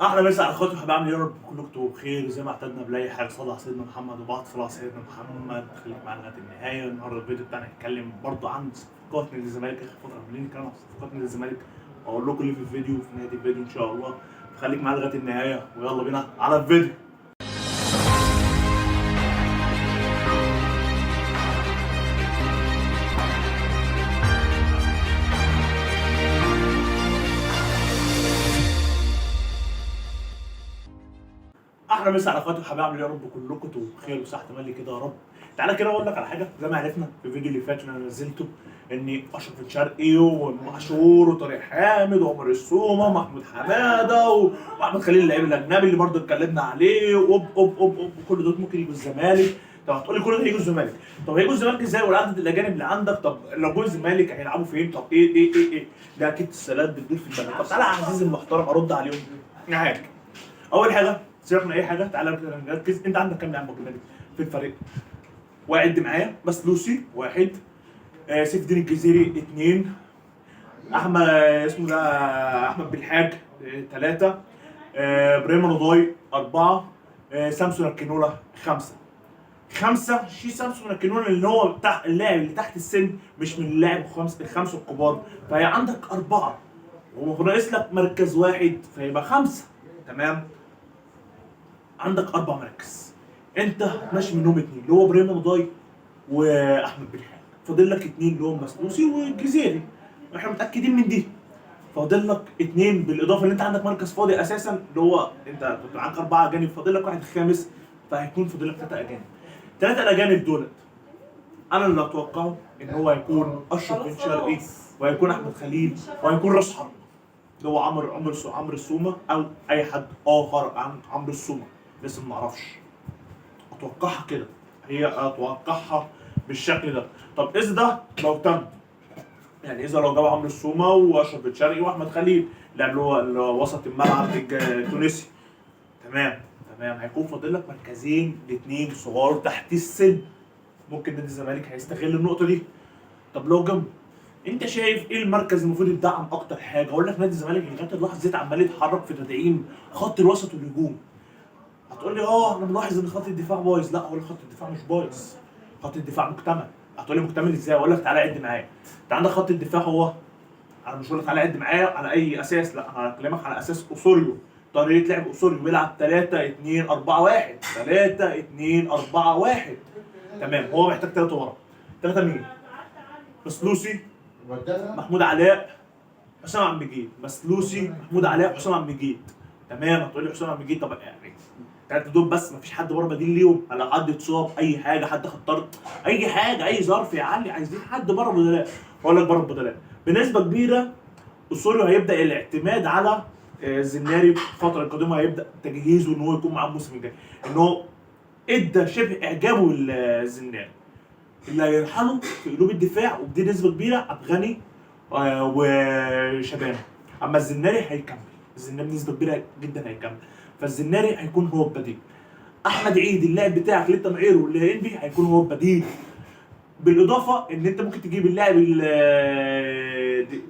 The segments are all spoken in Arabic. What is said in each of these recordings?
احلى مسا على اخواتي وحبايبي، عاملين ايه؟ يا رب كلكم تبقوا بخير. وزي ما اعتدنا بلاقي حاجه صلى على سيدنا محمد وبعد صلاه على سيدنا محمد. خليك معانا لغايه النهايه. النهارده الفيديو بتاعنا هيتكلم برضه عن صفقات نادي الزمالك. اخر فتره عاملين نتكلم عن صفقات نادي الزمالك، واقول لكم اللي في الفيديو في نهايه الفيديو ان شاء الله. فخليك معانا لغايه النهايه ويلا بينا على الفيديو. احلى مسا على اخواتي وحبايبي، عاملين ايه؟ يا رب كلكم تبقوا بخير وصحه تملي كده يا رب. تعالى كده اقول لك على حاجه. زي ما عرفنا في الفيديو اللي فات اللي انا نزلته ان اشرف بن شرقي ومعشور وطارق حامد وعمر السومه ومحمود حماده واحمد خليل اللعيب الاجنبي اللي برضه اتكلمنا عليه وكل دول ممكن يجوا الزمالك. طب هتقول لي كل ده هيجوا الزمالك؟ طب هيجوا الزمالك ازاي والعدد الاجانب اللي عندك؟ طب لو جوا الزمالك هيلعبوا فين؟ طب ايه ده اكيد السلات بتدور في دماغك. طب تعالى يا عزيزي المحترم ارد عليهم معاك. اول حاجه سيبك من اي حاجه، تعالى كده نركز. انت عندك كام لاعب اجنبي في الفريق؟ وعد معايا. بس لوسي واحد، سيف الدين الجزيري اثنين، احمد اسمه ده احمد بالحاج ثلاثه، ابراهيم رضاي اربعه، سامسون الكنوله خمسه. سامسون الكنوله اللي هو بتاع اللاعب اللي تحت السن، مش من اللاعب الخمسه الكبار، فهي عندك اربعه ومفروض ناقص لك مركز واحد فيبقى خمسه. تمام، عندك اربع مراكز، انت ماشي منهم اثنين اللي هو ابراهيم رضاي واحمد بالحاج. فاضل لك اثنين اللي هم مسلوسي والجزيري، احنا متاكدين من دي. فاضل لك اثنين بالاضافه ان انت عندك مركز فاضي اساسا اللي هو انت كنت معاك اربعه اجانب، فاضل لك واحد خامس، فهيكون فاضل لك ثلاثه اجانب. ثلاثه الاجانب دولت انا اللي اتوقعه ان هو هيكون اشرف بن شرقي، وهيكون احمد خليل، وهيكون راس حرب اللي هو عمرو السومه، او اي حد اخر عن عمرو السومه لسه ما اعرفش. اتوقعها كده، هي اتوقعها بالشكل ده. طب اذا ده لو تم، يعني اذا لو جاب عمرو السومه واشرف بن شرقي واحمد خليل لاعب اللي هو وسط الملعب التونسي، تمام هيكون فاضل لك مركزين لاثنين صغار تحت السن. ممكن نادي الزمالك هيستغل النقطه دي. طب لو جنب، انت شايف ايه المركز المفروض يدعم اكتر حاجه؟ اقول لك نادي الزمالك لغايه اللحظه دي عمال يتحرك في تدعيم خط الوسط والهجوم. هتقول لي انا ملاحظ ان خط الدفاع بايظ. لا، اقول لك خط الدفاع مش بايظ، خط الدفاع مكتمل. هتقول لي مكتمل ازاي؟ اقول لك تعالى عد معايا. انت عندك خط الدفاع هو، انا مش هقول لك تعالى عد معايا على اي اساس، لا انا هكلمك على اساس اسوريو. طريقه لعب اسوريو بيلعب 3 2 4 1 3 2 4 1. تمام، هو محتاج ثلاثه ورا. ثلاثه مين؟ مسلوسي، محمود علاء، حسام عبد المجيد. مسلوسي، محمود علاء، حسام عبد المجيد. تمام، هتقول لي حسام عبد المجيد طب يعني الثلاثه دول بس مفيش حد بره بديل ليهم؟ على حد اتصاب، اي حاجه، حد خد طرد، اي حاجه، اي ظرف يعلي عايزين حد بره بدلاء. اقول لك بره بدلاء بنسبه كبيره اسوريو هيبدا الاعتماد على زناري. الفتره القادمه هيبدا تجهيزه ان هو يكون معاه الموسم الجاي، ان هو ادى شبه اعجابه للزناري اللي هيرحله في قلوب الدفاع، وبدي نسبه كبيره عبد الغني وشبانه. اما الزناري هيكمل، الزناري بنسبه كبيره جدا هيكمل، فالزناري هيكون هو البديل. احمد عيد اللاعب بتاعك اللي انت معيره واللي هينبي هيكون هو البديل. بالاضافه ان انت ممكن تجيب اللاعب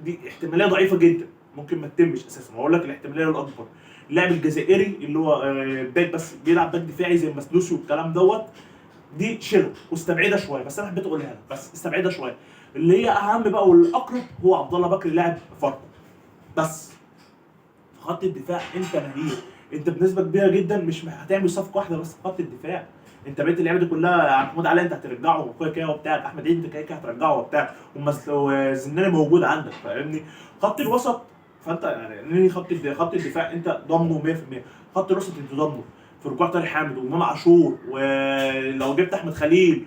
دي احتماليه ضعيفه جدا، ممكن ما تتمش اساسا. واقول لك الاحتماليه الاكبر اللاعب الجزائري اللي هو باك، بس بيلعب باك دفاعي زي المسلوسي والكلام دوت. دي شيله واستبعدها شويه، بس انا حبيت اقولها لك، بس استبعدها شويه. اللي هي اهم بقى والاقرب هو عبد الله بكر لاعب فاركو. بس في خط الدفاع انت نهير، انت بنسبه كبيره جدا مش هتعمل صفقه واحده بس في خط الدفاع. انت بقيت اللعيبه دي كلها، محمود علاء انت هترجعه وكده كده وبتاع، احمد عيد انت كده كده هترجعه وبتاع، وزناني موجود عندك، فاهمني؟ خط الوسط فانت يعني خط الدفاع انت ضامنه 100%. خط الوسط انت ضامنه في رجوع طارق حامد وامام عاشور، ولو جبت احمد خليل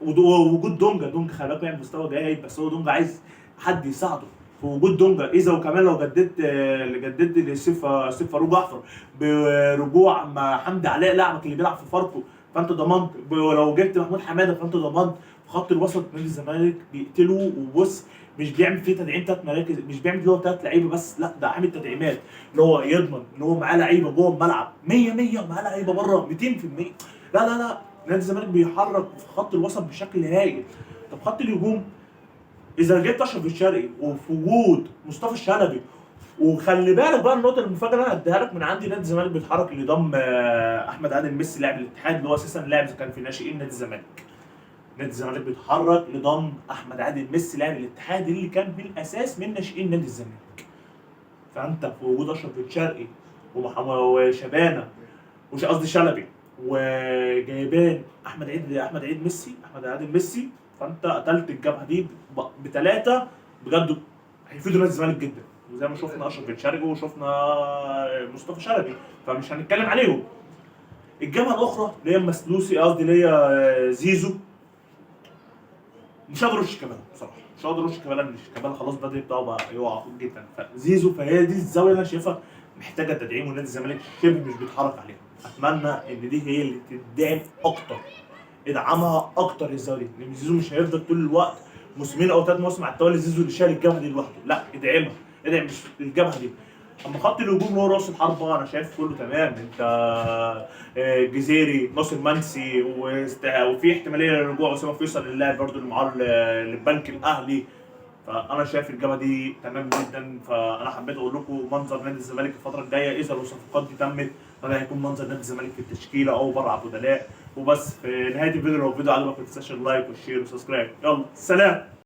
ووجود دونجا خلي بالك يعني مستوى جيد، بس هو دونجا عايز حد يساعده في وجود دونجا. اذا وكمان لو جددت لسيف فاروق جعفر برجوع مع حمدي علاء لاعبك اللي بيلعب في فاركو، فانت ضمنت. ولو جبت محمود حماده فانت ضمنت. في خط الوسط نادي الزمالك بيقتلوا، وبص مش بيعمل فيه تدعيم 3 مراكز، مش بيعمل اللي هو 3 لعيبه بس، لا ده عامل تدعيمات اللي هو يضمن ان هو معاه لعيبه جوه الملعب 100 ومعاه لعيبه بره 200%. لا نادي الزمالك بيحرك في خط الوسط بشكل هايل. طب خط الهجوم، اذا جبت اشرف الشرقي وفي وجود مصطفى الشلبي وخلي بالك بقى النقطه المفاجاه اللي انا هديها لك من عندي، نادي الزمالك بيتحرك لضم احمد عادل ميسي لاعب الاتحاد، اللي هو اساسا لاعب كان في ناشئين نادي الزمالك. نادي الزمالك بيتحرك لضم احمد عادل ميسي لاعب الاتحاد اللي كان بالاساس من ناشئين نادي الزمالك. فانت في وجود اشرف بن شرقي وشبانه، مش قصدي شلبي، وجايبين احمد عادل ميسي، فانت قتلت الجبهه دي بثلاثه بجد هيفيدوا نادي الزمالك جدا. وزي ما شفنا اشرف بن شرقي وشفنا مصطفى شلبي، فمش هنتكلم عليهم. الجبهه الاخرى اللي هي مسلوسي، قصدي اللي هي زيزو، مش هقدر ارش كمال بصراحه، مش هقدر ارش كمال، لان كمال خلاص بدأ بتاعه بقى يقع جدا. فزيزو، فهي دي الزاويه اللي انا شايفها محتاجه تدعيم، ونادي الزمالك شبه مش بيتحرك عليها. اتمنى ان دي هي اللي تدعم اكتر، ادعمها اكتر الزاويه دي، لان زيزو مش هيفضل طول الوقت موسمين او 3 مواسم على التوالي زيزو اللي شايل الجبهه دي لوحده، لا ادعمها، ادعم الجبهه دي. اما خط الهجوم اللي هو راس الحربه انا شايف كله تمام. انت جزيري، ناصر منسي، وفي احتماليه لرجوع اسامه فيصل، اللاعب برضه اللي معاه للبنك الاهلي. فانا شايف الجبهه دي تمام جدا. فانا حبيت اقول لكم منظر نادي الزمالك الفتره الجايه اذا الصفقات دي تمت، فده هيكون منظر نادي الزمالك في التشكيله او بره على البدلاء. وبس في نهايه الفيديو، لو الفيديو عجبك ما تنساش اللايك والشير والسبسكرايب. يلا سلام.